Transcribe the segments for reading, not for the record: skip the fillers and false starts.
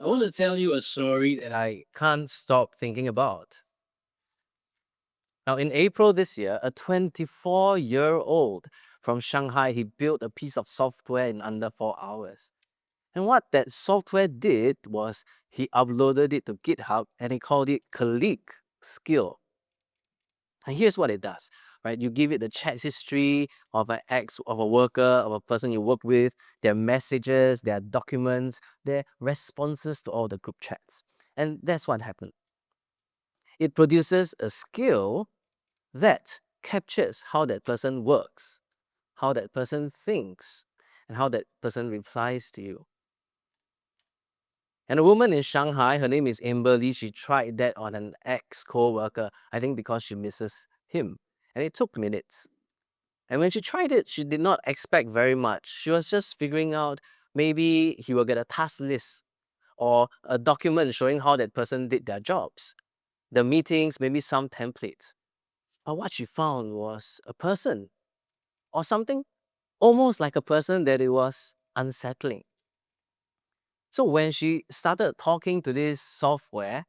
I want to tell you a story that I can't stop thinking about. Now, in April this year, a 24-year-old from Shanghai, he built a piece of software in under 4 hours. And what that software did was he uploaded it to GitHub and he called it Colleague Skill. And here's what it does, right? You give it the chat history of an ex, of a worker, of a person you work with, their messages, their documents, their responses to all the group chats. And that's what happened. It produces a skill that captures how that person works, how that person thinks, and how that person replies to you. And a woman in Shanghai, her name is Amberly, she tried that on an ex-co-worker, I think because she misses him. And it took minutes. And when she tried it, she did not expect very much. She was just figuring out maybe he will get a task list or a document showing how that person did their jobs, the meetings, maybe some templates. But what she found was a person or something almost like a person that it was unsettling. So when she started talking to this software,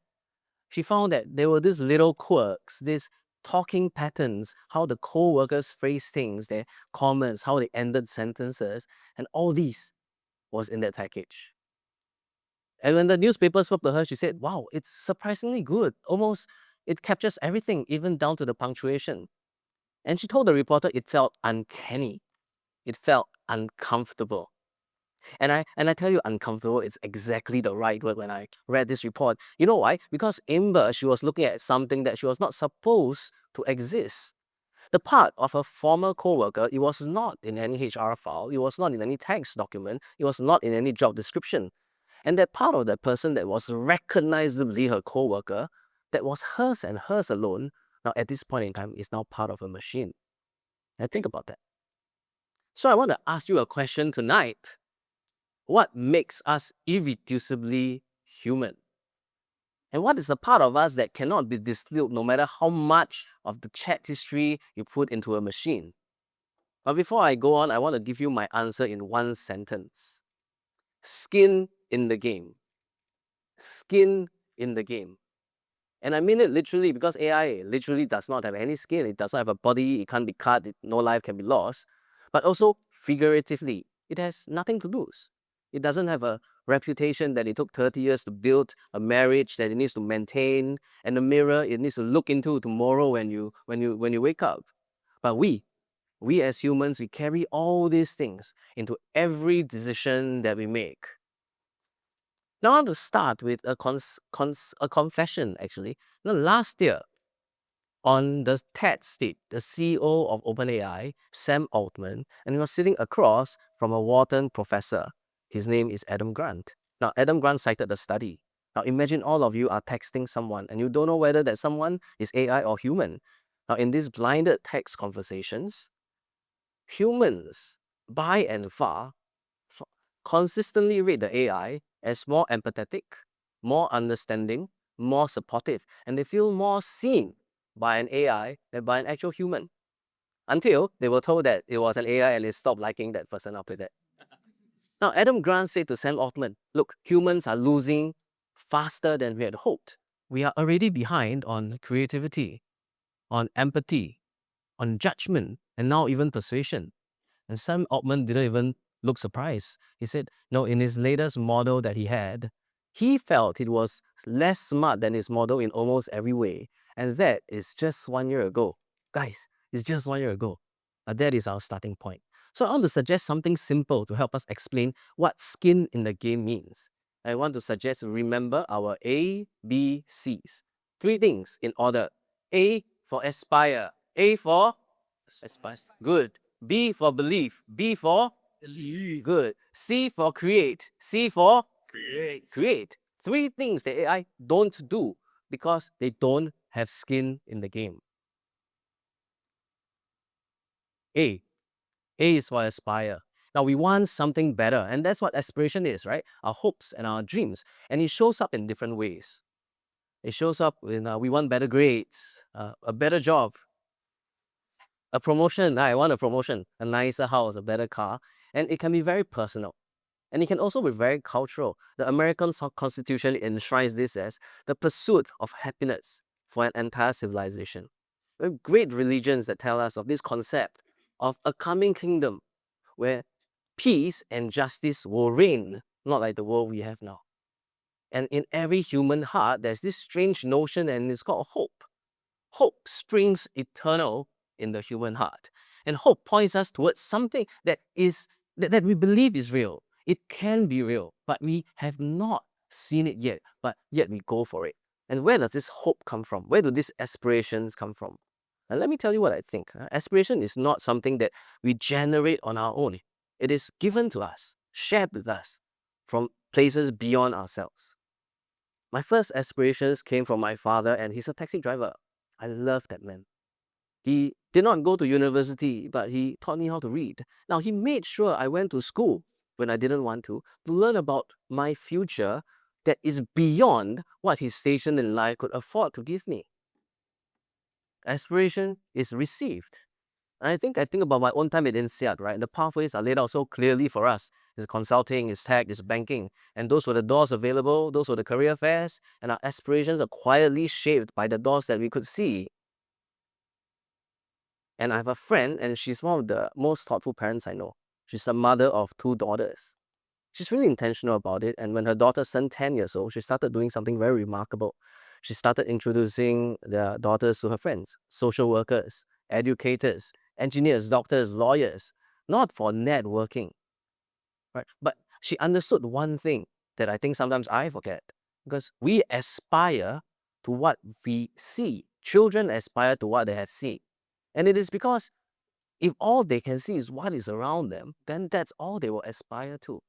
she found that there were these little quirks, these talking patterns, how the co-workers phrase things, their comments, how they ended sentences, and all these was in that package. And when the newspaper spoke to her, she said, wow, it's surprisingly good. Almost, it captures everything, even down to the punctuation. And she told the reporter it felt uncanny. It felt uncomfortable. And I tell you, uncomfortable is exactly the right word when I read this report. You know why? Because Amber, she was looking at something that she was not supposed to exist. The part of her former co-worker, it was not in any HR file, it was not in any tax document, it was not in any job description. And that part of that person that was recognizably her co-worker, that was hers and hers alone, now at this point in time is now part of a machine. And think about that. So I want to ask you a question tonight. What makes us irreducibly human? And what is the part of us that cannot be distilled no matter how much of the chat history you put into a machine? But before I go on, I want to give you my answer in one sentence. Skin in the game. Skin in the game. And I mean it literally because AI literally does not have any skin. It does not have a body. It can't be cut. No life can be lost. But also figuratively, it has nothing to lose. It doesn't have a reputation that it took 30 years to build, a marriage that it needs to maintain, and a mirror it needs to look into tomorrow when you wake up. But we as humans, we carry all these things into every decision that we make. Now I want to start with a confession actually. Now last year, on the TED stage, the CEO of OpenAI, Sam Altman, and he was sitting across from a Wharton professor. His name is Adam Grant. Now, Adam Grant cited the study. Now, imagine all of you are texting someone and you don't know whether that someone is AI or human. Now, in these blinded text conversations, humans, by and far, consistently rate the AI as more empathetic, more understanding, more supportive, and they feel more seen by an AI than by an actual human. Until they were told that it was an AI and they stopped liking that person after that. Now, Adam Grant said to Sam Altman, look, humans are losing faster than we had hoped. We are already behind on creativity, on empathy, on judgment, and now even persuasion. And Sam Altman didn't even look surprised. He said, no, in his latest model that he had, he felt it was less smart than his model in almost every way. And that is just 1 year ago. Guys, it's just 1 year ago. That is our starting point. So I want to suggest something simple to help us explain what skin in the game means. I want to suggest remember our A, B, C's. 3 things in order. A for aspire. A for aspire. Good. B for believe. B for believe. Good. C for create. C for create. Create. 3 things that AI don't do because they don't have skin in the game. A. A is for aspire. Now we want something better, and that's what aspiration is, right? Our hopes and our dreams. And it shows up in different ways. It shows up in we want better grades, a better job, a promotion. I want a promotion, a nicer house, a better car. And it can be very personal. And it can also be very cultural. The American Constitution enshrines this as the pursuit of happiness for an entire civilization. We have great religions that tell us of this concept of a coming kingdom where peace and justice will reign, not like the world we have now. And in every human heart, there's this strange notion, and it's called hope. Hope springs eternal in the human heart. And hope points us towards something that we believe is real. It can be real, but we have not seen it yet, but yet we go for it. And where does this hope come from? Where do these aspirations come from? And let me tell you what I think. Aspiration is not something that we generate on our own. It is given to us, shared with us from places beyond ourselves. My first aspirations came from my father, and he's a taxi driver. I love that man. He did not go to university, but he taught me how to read. Now, he made sure I went to school when I didn't want to learn about my future that is beyond what his station in life could afford to give me. Aspiration is received. I think about my own time at INSEAD, right? The pathways are laid out so clearly for us. It's consulting, it's tech, it's banking. And those were the doors available, those were the career fairs, and our aspirations are quietly shaped by the doors that we could see. And I have a friend, and she's one of the most thoughtful parents I know. She's a mother of 2 daughters. She's really intentional about it, and when her daughter turned 10 years old, she started doing something very remarkable. She started introducing the daughters to her friends, social workers, educators, engineers, doctors, lawyers, not for networking, right? But she understood one thing that I think sometimes I forget, because we aspire to what we see. Children aspire to what they have seen. And it is because if all they can see is what is around them, then that's all they will aspire to.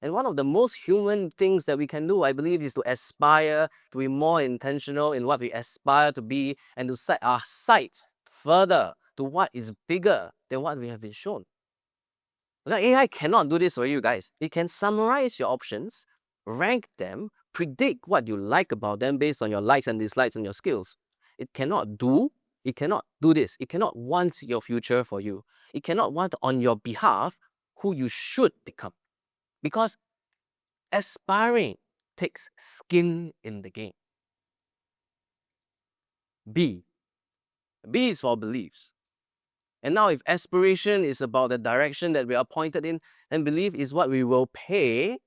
And one of the most human things that we can do, I believe, is to aspire to be more intentional in what we aspire to be and to set our sights further to what is bigger than what we have been shown. The AI cannot do this for you guys. It can summarize your options, rank them, predict what you like about them based on your likes and dislikes and your skills. It cannot do this. It cannot want your future for you. It cannot want on your behalf who you should become. Because aspiring takes skin in the game. B is for beliefs. And now if aspiration is about the direction that we are pointed in, then belief is what we will pay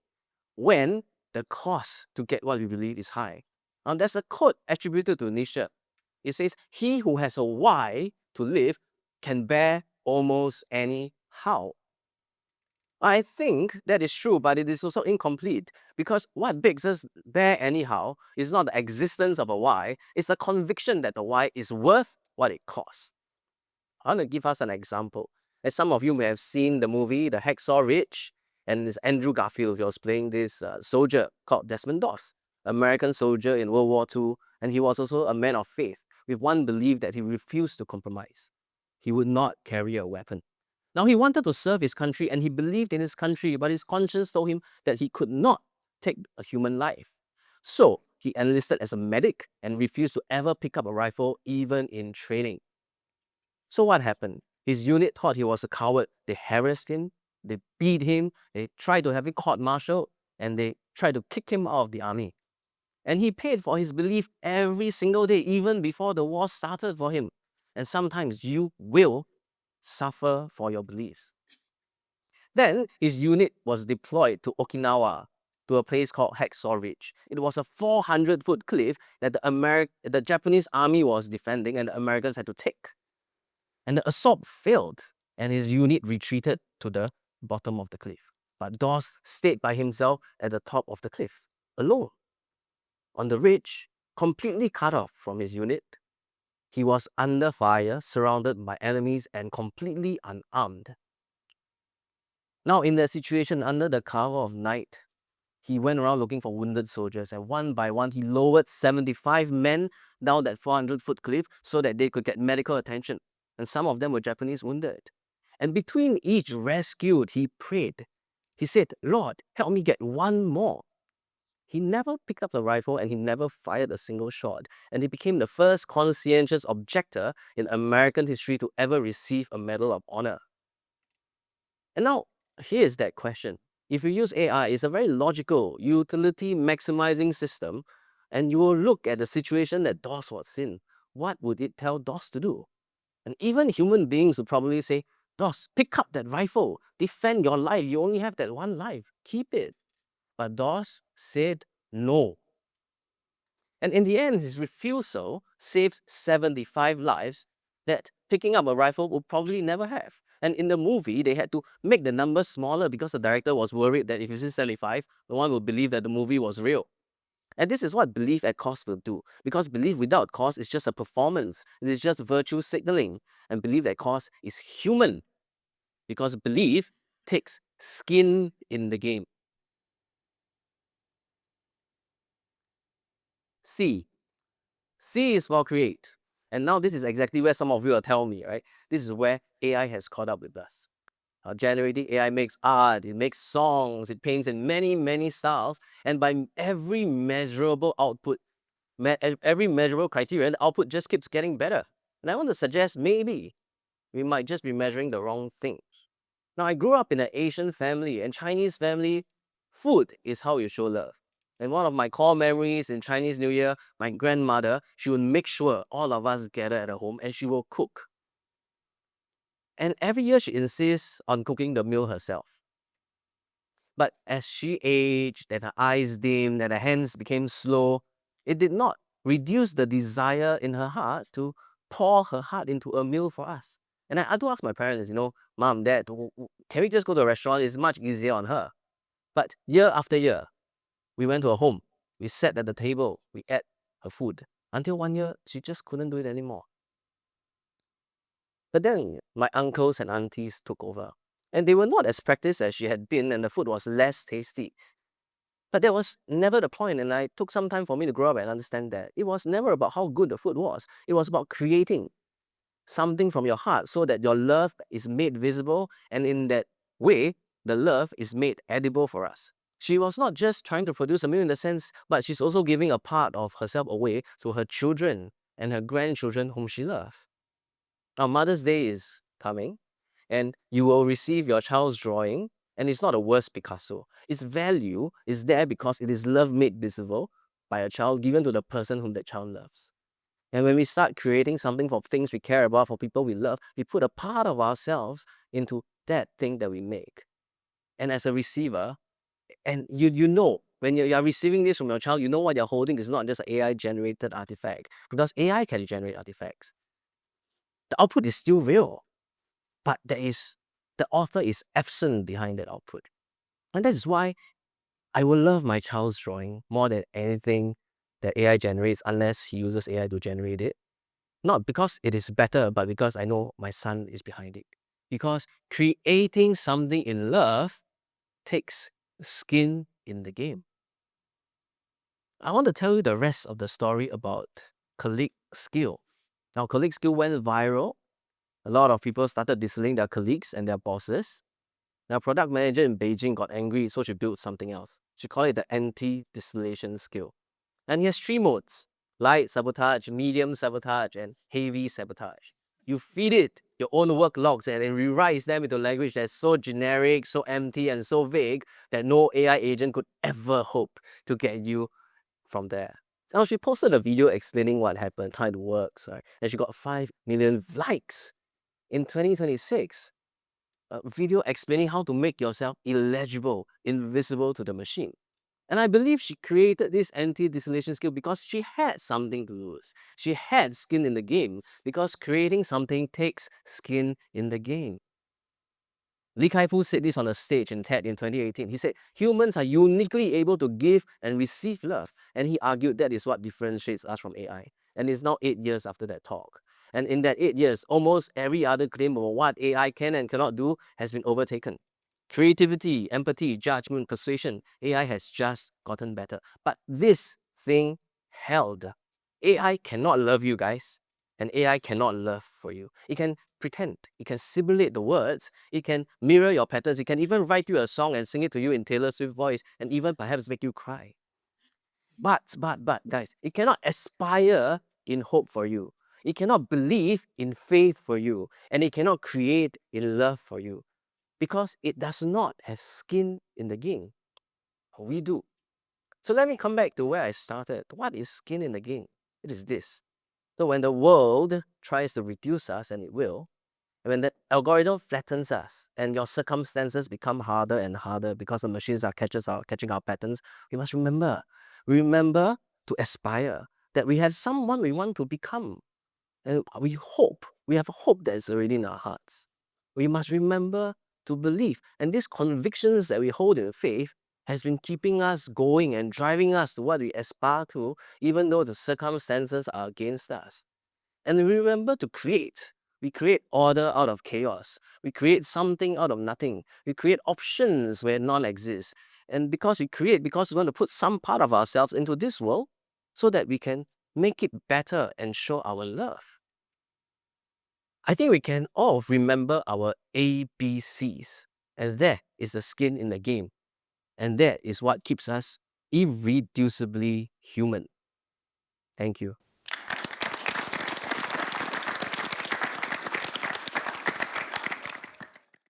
when the cost to get what we believe is high. Now there's a quote attributed to Nietzsche. It says, "He who has a why to live can bear almost any how." I think that is true, but it is also incomplete, because what makes us bear anyhow is not the existence of a why, it's the conviction that the why is worth what it costs. I want to give us an example. As some of you may have seen the movie The Hacksaw Ridge, and it's Andrew Garfield. He was playing this soldier called Desmond Doss, American soldier in World War II, and he was also a man of faith, with one belief that he refused to compromise. He would not carry a weapon. Now, he wanted to serve his country and he believed in his country, but his conscience told him that he could not take a human life. So, he enlisted as a medic and refused to ever pick up a rifle, even in training. So, what happened? His unit thought he was a coward. They harassed him, they beat him, they tried to have him court-martialed, and they tried to kick him out of the army. And he paid for his belief every single day, even before the war started for him. And sometimes you will suffer for your beliefs. Then his unit was deployed to Okinawa, to a place called Hacksaw Ridge. It was a 400-foot cliff that the Japanese army was defending, and the Americans had to take. And the assault failed, and his unit retreated to the bottom of the cliff. But Doss stayed by himself at the top of the cliff, alone. On the ridge, completely cut off from his unit, he was under fire, surrounded by enemies, and completely unarmed. Now, in that situation, under the cover of night, he went around looking for wounded soldiers, and one by one, he lowered 75 men down that 400-foot cliff so that they could get medical attention. And some of them were Japanese wounded. And between each rescued, he prayed. He said, "Lord, help me get one more." He never picked up the rifle and he never fired a single shot. And he became the first conscientious objector in American history to ever receive a Medal of Honor. And now, here's that question. If you use AI, it's a very logical, utility maximizing system, and you will look at the situation that DOS was in. What would it tell DOS to do? And even human beings would probably say, DOS, pick up that rifle, defend your life. You only have that one life, keep it. But DOS said no. And in the end, his refusal saves 75 lives that picking up a rifle would probably never have. And in the movie, they had to make the numbers smaller because the director was worried that if you see 75, no one would believe that the movie was real. And this is what belief at cost will do. Because belief without cost is just a performance. It is just virtue signaling. And belief at cost is human. Because belief takes skin in the game. C. C is for create. And now this is exactly where some of you will tell me, right? This is where AI has caught up with us. Generating AI makes art, it makes songs, it paints in many, many styles. And by every measurable output, every measurable criterion, the output just keeps getting better. And I want to suggest maybe we might just be measuring the wrong things. Now, I grew up in an Asian family, and Chinese family, food is how you show love. And one of my core memories in Chinese New Year, my grandmother, she would make sure all of us gather at her home and she will cook. And every year she insists on cooking the meal herself. But as she aged, and her eyes dimmed, and her hands became slow, it did not reduce the desire in her heart to pour her heart into a meal for us. And I do ask my parents, Mom, Dad, can we just go to a restaurant? It's much easier on her. But year after year, we went to her home. We sat at the table. We ate her food. Until one year, she just couldn't do it anymore. But then my uncles and aunties took over. And they were not as practiced as she had been, and the food was less tasty. But that was never the point, and it took some time for me to grow up and understand that. It was never about how good the food was. It was about creating something from your heart so that your love is made visible, and in that way, the love is made edible for us. She was not just trying to produce a meal in the sense, but she's also giving a part of herself away to her children and her grandchildren whom she loved. Now, Mother's Day is coming, and you will receive your child's drawing, and it's not a worst Picasso. Its value is there because it is love made visible by a child given to the person whom that child loves. And when we start creating something for things we care about, for people we love, we put a part of ourselves into that thing that we make. And as a receiver, and you know, when you are receiving this from your child, you know what you're holding is not just an AI-generated artifact, because AI can generate artifacts. The output is still real, but the author is absent behind that output. And that is why I will love my child's drawing more than anything that AI generates, unless he uses AI to generate it. Not because it is better, but because I know my son is behind it. Because creating something in love takes skin in the game. I want to tell you the rest of the story about colleague skill. Now, colleague skill went viral. A lot of people started distilling their colleagues and their bosses. Now, product manager in Beijing got angry, so she built something else. She called it the anti-distillation skill. And he has 3 modes: light sabotage, medium sabotage, and heavy sabotage. You feed it your own work logs and it rewrites them into language that's so generic, so empty, and so vague that no AI agent could ever hope to get you from there. Now, she posted a video explaining what happened, how it works, right? And she got 5 million likes. In 2026, a video explaining how to make yourself illegible, invisible to the machine. And I believe she created this anti-distillation skill because she had something to lose. She had skin in the game, because creating something takes skin in the game. Lee Kai-fu said this on a stage in TED in 2018. He said, humans are uniquely able to give and receive love. And he argued that is what differentiates us from AI. And it's now 8 years after that talk. And in that 8 years, almost every other claim of what AI can and cannot do has been overtaken. Creativity, empathy, judgment, persuasion, AI has just gotten better. But this thing held. AI cannot love you, guys. And AI cannot love for you. It can pretend. It can simulate the words. It can mirror your patterns. It can even write you a song and sing it to you in Taylor Swift voice, and even perhaps make you cry. But, guys, it cannot aspire in hope for you. It cannot believe in faith for you. And it cannot create in love for you. because it does not have skin in the game. We do. So let me come back to where I started. What is skin in the game? It is this. So when the world tries to reduce us, and it will, and when the algorithm flattens us and your circumstances become harder and harder because the machines are catching our patterns, we must remember to aspire, that we have someone we want to become. And we have a hope that is already in our hearts. We must remember to believe. And these convictions that we hold in faith has been keeping us going and driving us to what we aspire to, even though the circumstances are against us. And we remember to create. We create order out of chaos. We create something out of nothing. We create options where none exist. And because we want to put some part of ourselves into this world so that we can make it better and show our love. I think we can all remember our ABCs. And that is the skin in the game. And that is what keeps us irreducibly human. Thank you.